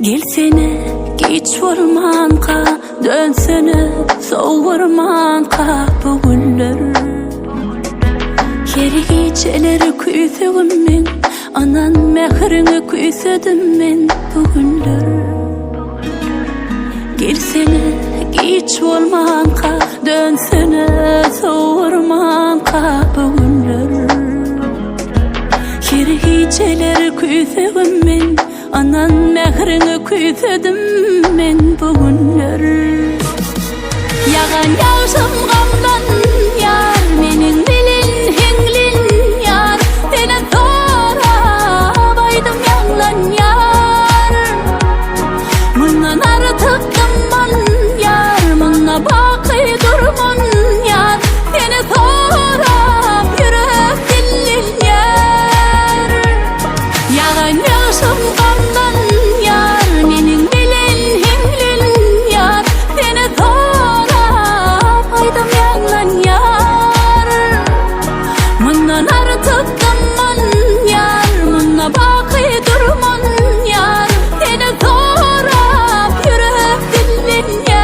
Gelsene geç ormanqa, dönsene soğuk ormanqa bu günler. Keri geceleri küysegim men, anan mehrini kuysedim men bu günler. Gelsene geç ormanqa, dönsene soğuk ormanqa bu günler. Keri geceleri küysegim men, anan mehrini kuysedim men bu günler. Yagan yağsam gamdan yar, menin bilin henglin yar. Sene sonra baydım yanglan yar. Mundan artık gamman yar, munna bakı durman yar. Sene sonra yürek dillin yar. Yagan yağsam gamdan yar, menin bilin henglin yar. Sene sonra baydım yanglan yar. Mundan artık gamman yar, munna bakı durman yar. Sene sonra yürek dillin yar.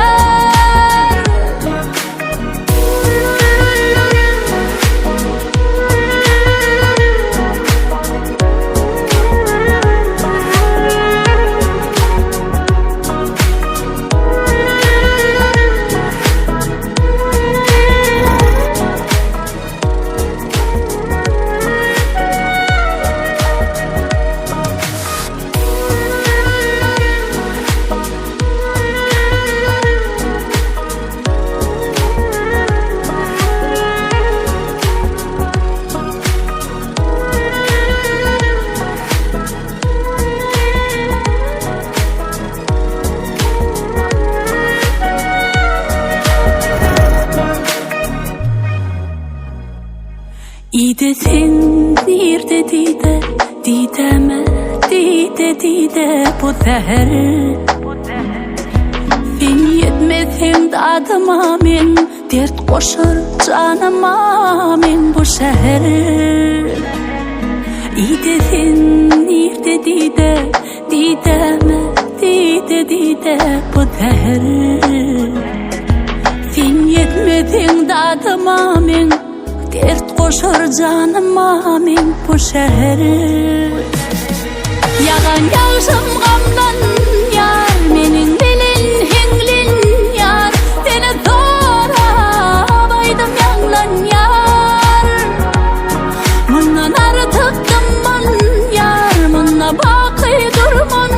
İde sen nerede dide, dideme dide dide bu seher. Sen yetmesen dadıma men, dert koşar canıma men bu şehir. İde sen nerede dide, dideme dide dide bu seher. Sen yetmesen dadıma men, dert koşar canıma men bu şehir. Yagan yağsam gamdan yar, menin bilin henglin yar. Sene sonra baydım yanglan yar. Mundan artık gamman yar, munna bakı durman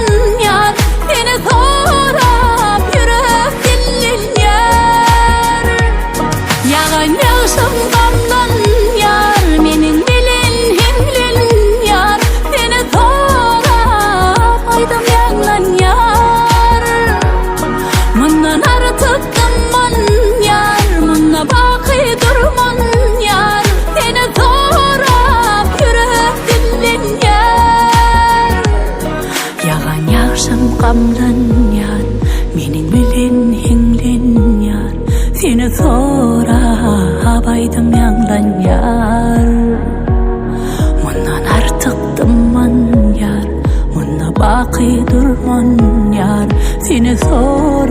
yar. Sene sonra yürek dillin yar. Yagan yağsam gamdan yar, menin bilin henglin yar. Sene sonra baydım yanglan yar. Mundan artık gamman yar, munna bakı durman yar. Sene sonra yürek dillin yar. Yagan yağsam gamdan yar, menin bilin henglin yar. Sene sonra baydım yanglan yar. Mundan artık dıman yar, munna bakı durman yar. Sene sonra